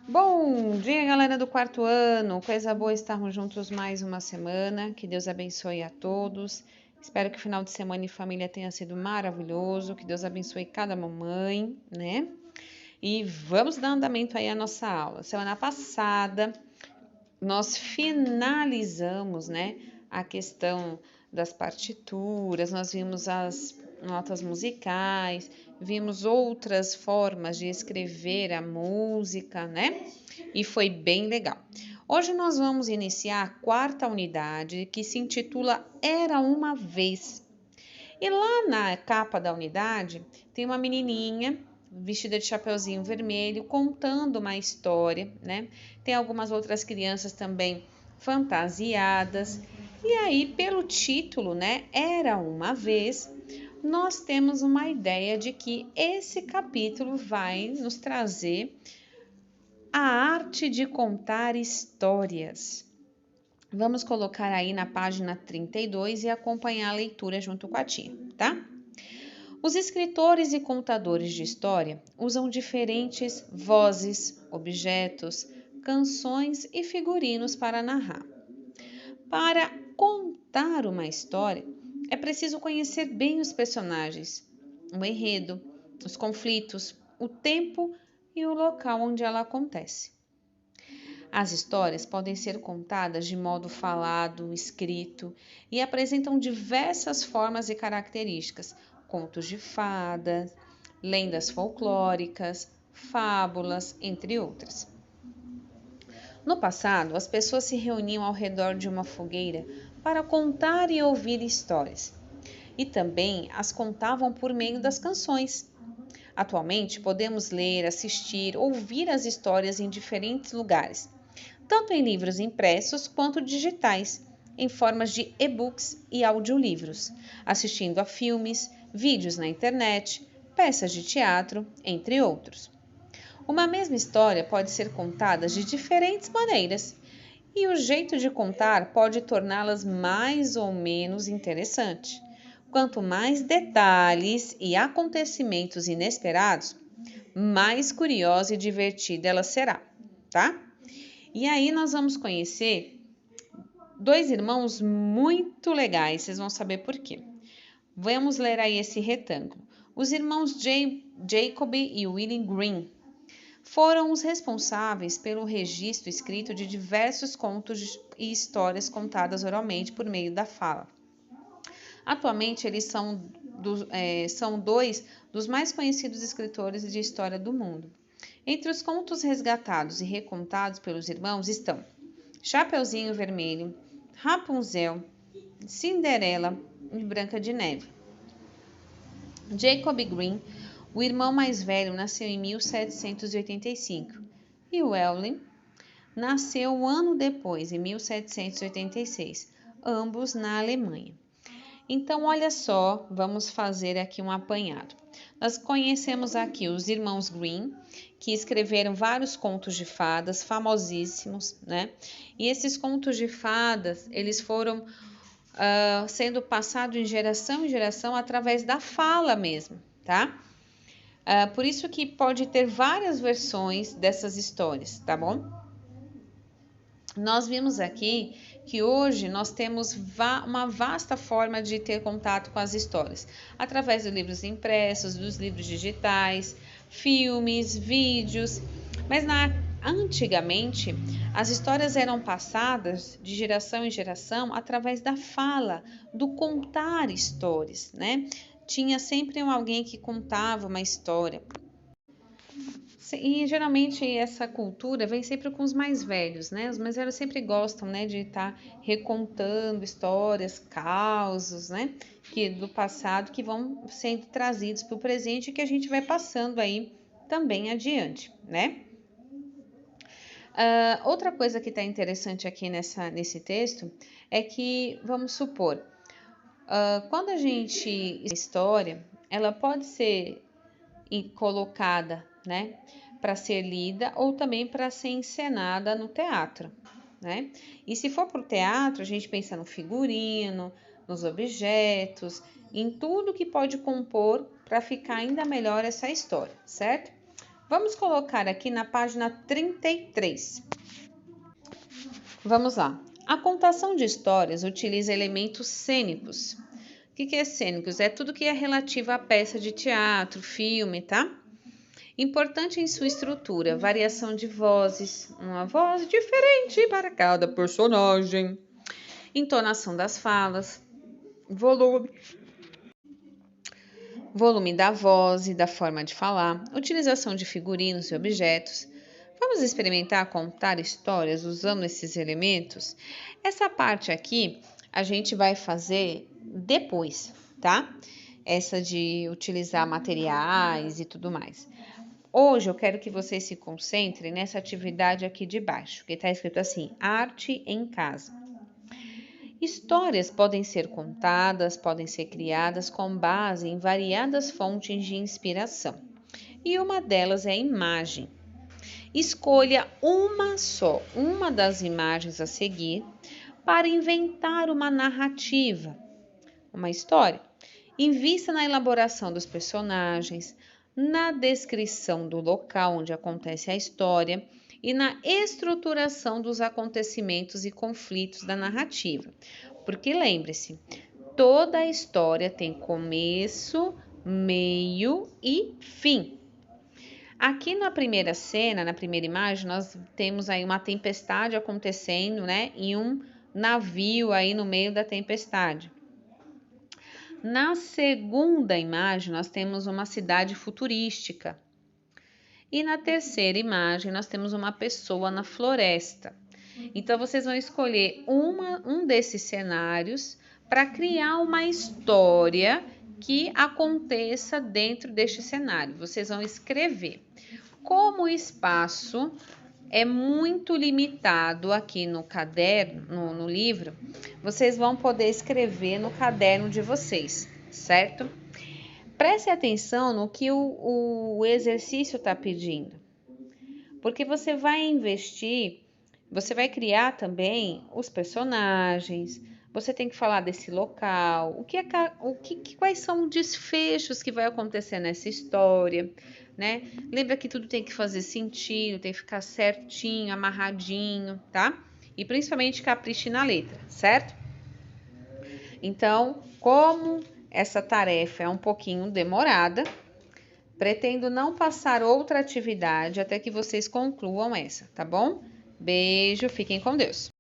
Bom dia, galera do quarto ano. Coisa boa estarmos juntos mais uma semana. Que Deus abençoe a todos. Espero que o final de semana em família tenha sido maravilhoso. Que Deus abençoe cada mamãe, né? E vamos dar andamento aí à nossa aula. Semana passada nós finalizamos, né, a questão das partituras, nós vimos as notas musicais, vimos outras formas de escrever a música, né? E foi bem legal. Hoje nós vamos iniciar a quarta unidade, que se intitula Era uma Vez. E lá na capa da unidade tem uma menininha vestida de chapeuzinho vermelho contando uma história, né? Tem algumas outras crianças também fantasiadas. E aí, pelo título, né, Era uma Vez, nós temos uma ideia de que esse capítulo vai nos trazer a arte de contar histórias. Vamos colocar aí na página 32 e acompanhar a leitura junto com a tia, tá? Os escritores e contadores de história usam diferentes vozes, objetos, canções e figurinos para narrar. Para contar uma história, é preciso conhecer bem os personagens, o enredo, os conflitos, o tempo e o local onde ela acontece. As histórias podem ser contadas de modo falado, escrito e apresentam diversas formas e características: contos de fadas, lendas folclóricas, fábulas, entre outras. No passado, as pessoas se reuniam ao redor de uma fogueira para contar e ouvir histórias, e também as contavam por meio das canções. Atualmente, podemos ler, assistir, ouvir as histórias em diferentes lugares, tanto em livros impressos quanto digitais, em formas de e-books e audiolivros, assistindo a filmes, vídeos na internet, peças de teatro, entre outros. Uma mesma história pode ser contada de diferentes maneiras, e o jeito de contar pode torná-las mais ou menos interessantes. Quanto mais detalhes e acontecimentos inesperados, mais curiosa e divertida ela será, tá? E aí nós vamos conhecer dois irmãos muito legais, vocês vão saber por quê. Vamos ler aí esse retângulo. Os irmãos Jacob e Willie Green foram os responsáveis pelo registro escrito de diversos contos e histórias contadas oralmente por meio da fala. Atualmente, eles são dois dos mais conhecidos escritores de história do mundo. Entre os contos resgatados e recontados pelos irmãos estão Chapeuzinho Vermelho, Rapunzel, Cinderela e Branca de Neve. Jacob Green, o irmão mais velho, nasceu em 1785 e Welling nasceu um ano depois, em 1786, ambos na Alemanha. Então, olha só, vamos fazer aqui um apanhado. Nós conhecemos aqui os irmãos Green, que escreveram vários contos de fadas famosíssimos, né? E esses contos de fadas, eles foram sendo passados de geração em geração através da fala mesmo, tá? Por isso que pode ter várias versões dessas histórias, tá bom? Nós vimos aqui que hoje nós temos uma vasta forma de ter contato com as histórias, através dos livros impressos, dos livros digitais, filmes, vídeos, mas antigamente as histórias eram passadas de geração em geração através da fala, do contar histórias, né? Tinha sempre alguém que contava uma história. E geralmente essa cultura vem sempre com os mais velhos, né? Os mais velhos sempre gostam, né, de estar recontando histórias, causos, né, que do passado que vão sendo trazidos para o presente e que a gente vai passando aí também adiante, né? Outra coisa que está interessante aqui nesse texto é que, vamos supor, quando a gente história, ela pode ser colocada, né, para ser lida ou também para ser encenada no teatro, né? E se for para o teatro, a gente pensa no figurino, nos objetos, em tudo que pode compor para ficar ainda melhor essa história, certo? Vamos colocar aqui na página 33. Vamos lá. A contação de histórias utiliza elementos cênicos. O que é cênicos? É tudo que é relativo à peça de teatro, filme, tá? Importante em sua estrutura, variação de vozes, uma voz diferente para cada personagem, entonação das falas, volume da voz e da forma de falar, utilização de figurinos e objetos. Vamos experimentar contar histórias usando esses elementos? Essa parte aqui a gente vai fazer depois, tá? Essa de utilizar materiais e tudo mais. Hoje eu quero que vocês se concentrem nessa atividade aqui de baixo, que está escrito assim: arte em casa. Histórias podem ser contadas, podem ser criadas com base em variadas fontes de inspiração. E uma delas é a imagem. Escolha uma das imagens a seguir para inventar uma narrativa, uma história. Invista na elaboração dos personagens, na descrição do local onde acontece a história e na estruturação dos acontecimentos e conflitos da narrativa. Porque lembre-se, toda a história tem começo, meio e fim. Aqui na primeira cena, na primeira imagem, nós temos aí uma tempestade acontecendo, né? E um navio aí no meio da tempestade. Na segunda imagem, nós temos uma cidade futurística. E na terceira imagem, nós temos uma pessoa na floresta. Então, vocês vão escolher um desses cenários para criar uma história que aconteça dentro deste cenário. Vocês vão escrever. Como o espaço é muito limitado aqui no caderno, no livro, vocês vão poder escrever no caderno de vocês, certo? Preste atenção no que o exercício está pedindo, porque você vai investir, você vai criar também os personagens, você tem que falar desse local, quais são os desfechos que vai acontecer nessa história, né? Lembra que tudo tem que fazer sentido, tem que ficar certinho, amarradinho, tá? E principalmente capriche na letra, certo? Então, como essa tarefa é um pouquinho demorada, pretendo não passar outra atividade até que vocês concluam essa, tá bom? Beijo, fiquem com Deus.